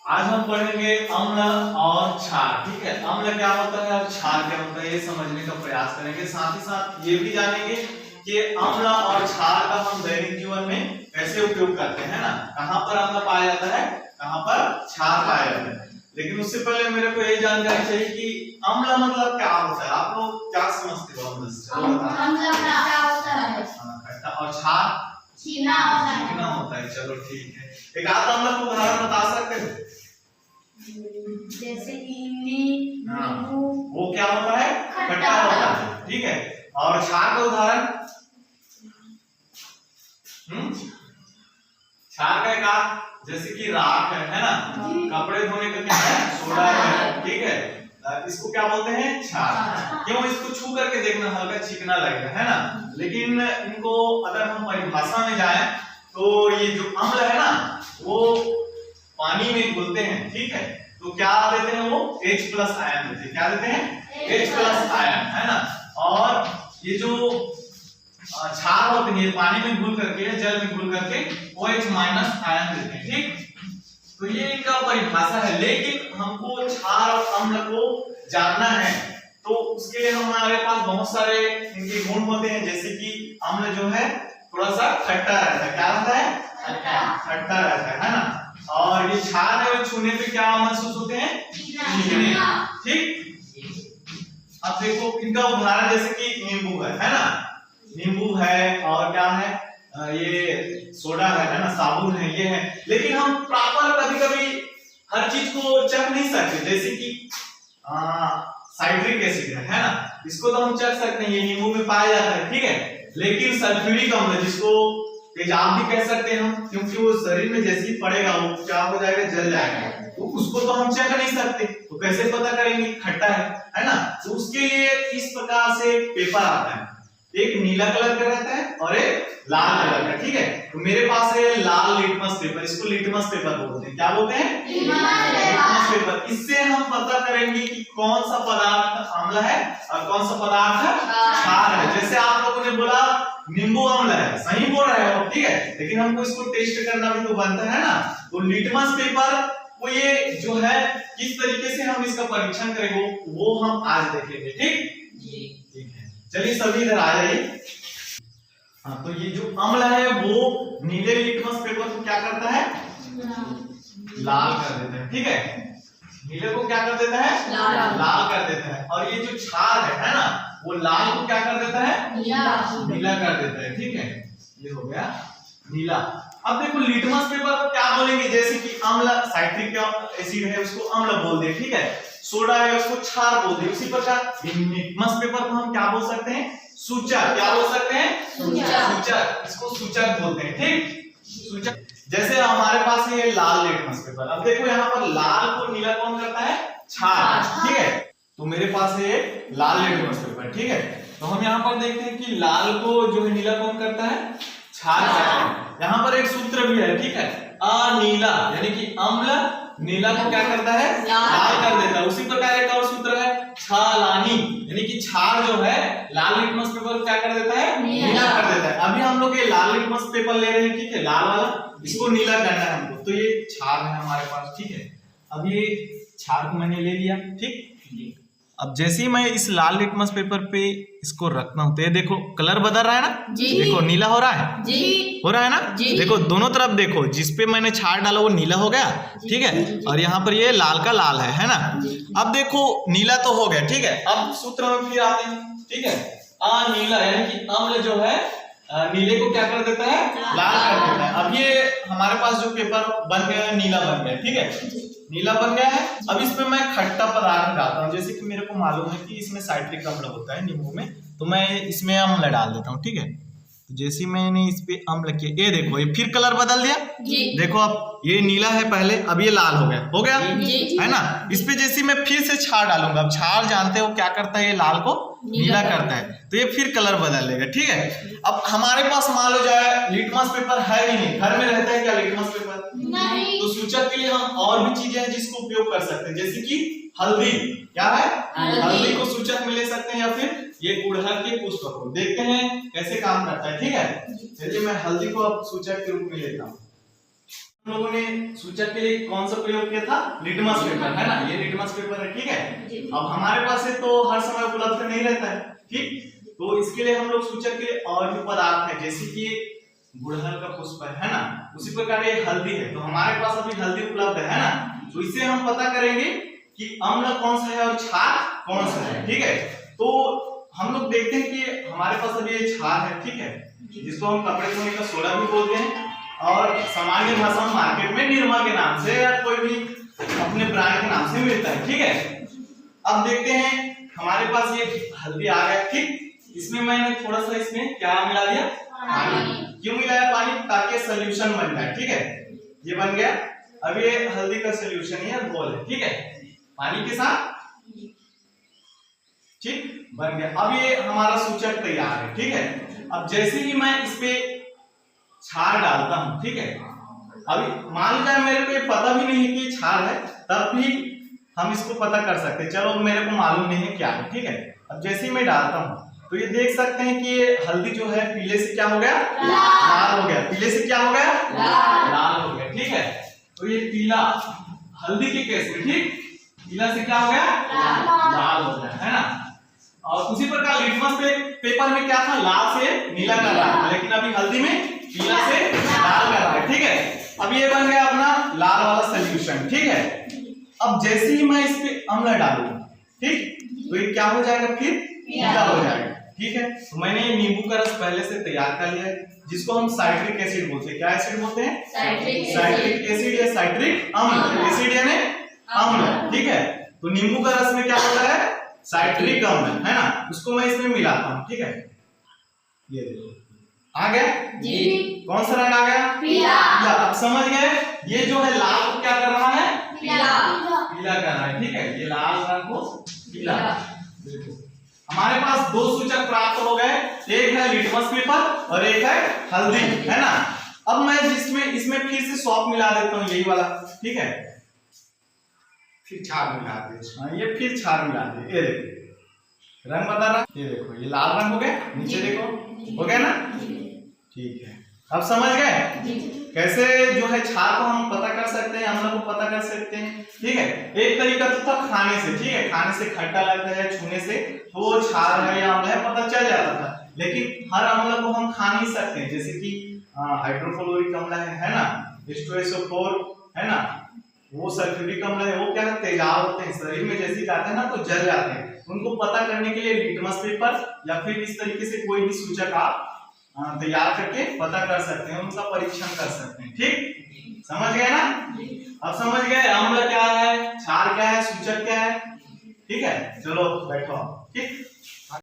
आज हम पढ़ेंगे अम्ल और क्षार। ठीक है, अम्ल क्या होता है और क्षार क्या होता है ये समझने का प्रयास करेंगे। साथ ही साथ ये भी जानेंगे कि अम्ल और क्षार का हम दैनिक जीवन में कैसे उपयोग करते हैं ना, कहाँ पर अम्ल पाया जाता है, कहाँ पर क्षार पाया जाता है। लेकिन उससे पहले मेरे को ये जानकारी चाहिए कि अम्ल मतलब क्या होता है, आप लोग क्या समझते हो अम्ल से? चलो खट्टा, और क्षार छीना होता है। चलो ठीक है, एक आध अम्ल को उदाहरण बता सकते हो? जैसे कि नींबू, वो क्या होता है, खट्टा होता है। ठीक है, और क्षार का उदाहरण? क्षार का एक जैसे कि राख है ना, कपड़े धोने का क्या है, सोडा है। ठीक है, इसको क्या बोलते हैं, क्षार। क्यों? इसको छू करके देखना हल्का चिकना लगेगा है ना, लेकिन इनको अगर हम परिभाषा में जाएं तो ये जो अम्ल है ना वो पानी में घुलते हैं। ठीक है, तो क्या देते हैं वो H+ आयन देते हैं। क्या देते हैं? H+ आयन है ना। और ये जो क्षार होते हैं ये पानी में घुल करके, जल में घुल करके OH- आयन देते हैं। ठीक, तो ये इनका परिभाषा है। लेकिन हमको क्षार और अम्ल को जानना है तो उसके लिए हमारे पास बहुत सारे इनके गुण होते हैं। जैसे कि अम्ल जो है थोड़ा सा खट्टा रहता है। क्या रहता है? खट्टा रहता है ना। और ये क्षार है, छूने पे क्या महसूस होते हैं? ठीक, अब देखो इनका उदाहरण जैसे कि नींबू है ना, नींबू है और क्या है, ये सोडा है ना, साबुन है, ये है। लेकिन हम प्रॉपर कभी-कभी हर चीज को चख नहीं सकते। जैसे कि साइट्रिक एसिड है ना, इसको तो हम चख सकते हैं, ये नींबू में पाया जाता है। ठीक है, लेकिन सल्फ्यूरिक अम्ल जिसको तेजाब भी कह सकते हैं हम, क्योंकि वो शरीर में जैसे ही पड़ेगा वो क्या हो जाएगा, जल जाएगा। तो उसको तो हम चख नहीं सकते, तो कैसे पता करेंगे खट्टा है ना। तो उसके लिए इस प्रकार से पेपर आता है, एक नीला कलर का रहता है और एक लाल कलर का। ठीक है, तो मेरे पास है लाल लिटमस पेपर, इसको लिटमस पेपर बोलते हैं। क्या बोलते हैं? Litmus paper. इससे हम पता करेंगे कि कौन सा पदार्थ अम्ल है और कौन सा पदार्थ क्षार है। जैसे आप लोगों ने बोला नींबू अम्ल है, सही बोल रहे हो। ठीक है, लेकिन हमको इसको टेस्ट करना भी तो बनता है ना। तो लिटमस पेपर वो ये जो है किस तरीके से हम इसका परीक्षण करेंगे वो हम आज देखेंगे। ठीक है, चलिए सभी इधर आ जाइए। हाँ, तो ये जो अम्ल है वो नीले लिटमस पेपर को क्या करता है, लाल कर देता है। ठीक है, नीले को क्या कर देता है, लाल कर देता है। और ये जो क्षार है ना, वो लाल को क्या कर देता है, नीला कर देता है। ठीक है, ये हो गया नीला। अब देखो लिटमस पेपर को क्या बोलेंगे, जैसे कि अम्ल साइट्रिक एसिड है उसको अम्ल बोल दे। ठीक है, सोडा है उसको क्षार बोल दे। उसी प्रकार लिटमस पेपर को हम क्या बोल सकते हैं, सूचक। क्या बोल सकते हैं? सूचक। इसको सूचक बोलते हैं। ठीक, सूचक। जैसे हमारे पास है ये लाल लिटमस पेपर। अब देखो यहाँ पर लाल को नीला कौन करता है, क्षार। ठीक है, तो मेरे पास है लाल लिटमस पेपर। ठीक है, तो हम यहाँ पर देखते हैं कि लाल को जो है नीला कौन करता है, क्षार करता है। यहाँ पर एक सूत्र भी है। ठीक है, अनीला यानी कि अम्ल नीला को क्या करता है, लाल कर देता है। उसी प्रकार एक और सूत्र है छालानी, यानी कि क्षार जो है लाल लिटमस पेपर को क्या कर देता है, नीला कर देता है। अभी हम लोग ये लाल लिटमस पेपर ले रहे हैं। ठीक है, लाल वाला, इसको नीला करना है हमको। तो ये क्षार है हमारे पास। ठीक है, अब ये क्षार को मैंने ले लिया। ठीक, अब जैसे ही मैं इस लाल लिटमस पेपर पे इसको रखता हूं तो ये देखो कलर बदल रहा है ना। देखो नीला हो रहा है, हो रहा है ना। देखो दोनों तरफ देखो, जिसपे मैंने क्षार डाला वो नीला हो गया। ठीक है, और यहाँ पर ये लाल का लाल है ना। अब देखो नीला तो हो गया। ठीक है, अब सूत्र में फिर आते हैं। ठीक है, अनीला यानी कि अम्ल जो है नीले को क्या कर देता है, लाल कर देता है। अब ये हमारे पास जो पेपर बन गया है नीला बन गया। ठीक है, नीला बन गया है। अब इसमें मैं खट्टा पदार्थ डालता हूँ। जैसे कि मेरे को मालूम है कि इसमें साइट्रिक अम्ल होता है नींबू में, तो मैं इसमें अम्ल डाल देता हूँ। ठीक है, तो जैसे मैंने इस पे अम्ल किया, ये देखो ये फिर कलर बदल दिया। देखो अब ये नीला है पहले, अब ये लाल हो गया है ना। इस पे जैसे मैं फिर से क्षार डालूंगा, अब क्षार जानते हो क्या करता है, ये लाल को नीला करता है, तो ये फिर कलर बदल लेगा। ठीक है, अब हमारे पास मान लो जाए लिटमस पेपर है ही नहीं, घर में रहता है क्या लिटमस पेपर? नहीं। तो सूचक के लिए हम और भी चीजें हैं जिसको उपयोग कर सकते हैं। जैसे कि हल्दी, क्या है, हल्दी को सूचक में ले सकते हैं, या फिर ये गुड़हल के पुष्प को। देखते हैं कैसे काम करता है। ठीक है, चलिए मैं हल्दी को अब सूचक के रूप में लेता हूँ। हम लोगों ने सूचक के लिए कौन सा प्रयोग किया था? लिटमस पेपर, है ना? ये लिटमस पेपर है, ठीक है। अब हमारे पास है तो हर समय उपलब्ध नहीं रहता है, ठीक। तो इसके लिए हम लोग सूचक के लिए और भी पदार्थ है, जैसे कि गुड़हल का पुष्प है ना, उसी प्रकार ये हल्दी है, तो हमारे पास अभी हल्दी उपलब्ध है ना, तो इससे हम पता करेंगे कि अम्ल कौन सा है और क्षार कौन सा है, ठीक है। तो हम लोग देखते हैं कि हमारे पास अभी ये क्षार है, ठीक है, जिसको हम कपड़े धोने का सोडा भी बोलते हैं, और सामान्य भाषा में मार्केट में निरमा के नाम से या कोई भी अपने ब्रांड के नाम से मिलता है, ठीक है। अब देखते हैं हमारे पास ये हल्दी आ गया, ठीक। इसमें मैंने थोड़ा सा इसमें क्या मिला दिया? पानी। क्यों मिलाया पानी? ताकि सोल्यूशन बन जाए, ठीक है। ये बन गया। अब ये हल्दी का सोल्यूशन है, घोल है, ठीक है, पानी के साथ, ठीक, बन गया। अब ये हमारा सूचक तैयार है, ठीक है। अब जैसे ही मैं इस पे क्षार डालता हूं, ठीक है, अभी मान लो जाए मेरे को ये पता भी नहीं कि क्षार है, तब भी हम इसको पता कर सकते हैं। चलो मेरे को मालूम नहीं है क्या है, ठीक है। अब जैसे ही मैं डालता हूं तो ये देख सकते हैं कि ये हल्दी जो है पीले से क्या हो गया? लाल हो गया। पीले से क्या हो गया? लाल हो गया, ठीक है। तो ये पीला हल्दी के केस में, ठीक, पीला से क्या हो गया? लाल हो गया, है ना। और उसी प्रकार लिटमस पेपर में क्या था? लाल से नीला कर रहा है, लेकिन अभी हल्दी में पीला से लाल कर रहा है, ठीक है। अब ये बन गया अपना लाल वाला सोल्यूशन, ठीक है। अब जैसे ही मैं इस पे अम्ल डालूंगा, ठीक, तो ये क्या हो जाएगा? फिर पीला हो जाएगा, ठीक है। तो मैंने नींबू का रस पहले से तैयार कर लिया है, जिसको हम साइट्रिक एसिड बोलते हैं। क्या एसिड बोलते हैं? साइट्रिक एसिड या साइट्रिक अम्ल। एसिड यानी अम्ल, ठीक है। तो नींबू का रस में क्या होता है? साइट्रिक अम्ल, है ना, उसको मैं इसमें मिलाता हूँ, ठीक है। ये देखो आ गया जी। कौन सा रंग आ गया? पीला। अब समझ गए, ये जो है लाल को क्या कर रहा है? पीला कर रहा है, ठीक है। ये लाल रंग को पीला। देखो हमारे पास दो सूचक प्राप्त हो गए, एक है लिटमस पेपर और एक है हल्दी, है ना। अब मैं इसमें फिर से सौंफ मिला देता हूँ, यही वाला, ठीक है। फिर क्षार मिला दे, ये फिर क्षार मिला दे। ये देखो रंग बता रहा, ये देखो ये लाल रंग हो गया, नीचे देखो हो गया ना, ठीक है। अब समझ गए कैसे जो है क्षार को हम पता कर सकते हैं, अम्ल को पता कर सकते हैं, ठीक है। एक तरीका तो था खाने से, ठीक है, खाने से खट्टा लगता है, छूने से तो वो क्षार है या अम्ल है पता चल जाता था, लेकिन हर अम्ल को हम खा नहीं सकते, जैसे कि हाइड्रोफ्लोरिक अम्ल है ना, H2SO4 है ना, वो सल्फ्यूरिक अम्ल है, वो क्या है? तेजाब होते हैं, शरीर में जैसे जाते हैं ना तो जल जाते हैं। उनको पता करने के लिए लिटमस पेपर या फिर इस तरीके से कोई भी सूचक आप तैयार करके पता कर सकते हैं, उनका परीक्षण कर सकते हैं, ठीक। समझ गए ना? अब समझ गए अम्ल क्या है, क्षार क्या है, सूचक क्या है, ठीक है। चलो बैठो, ठीक।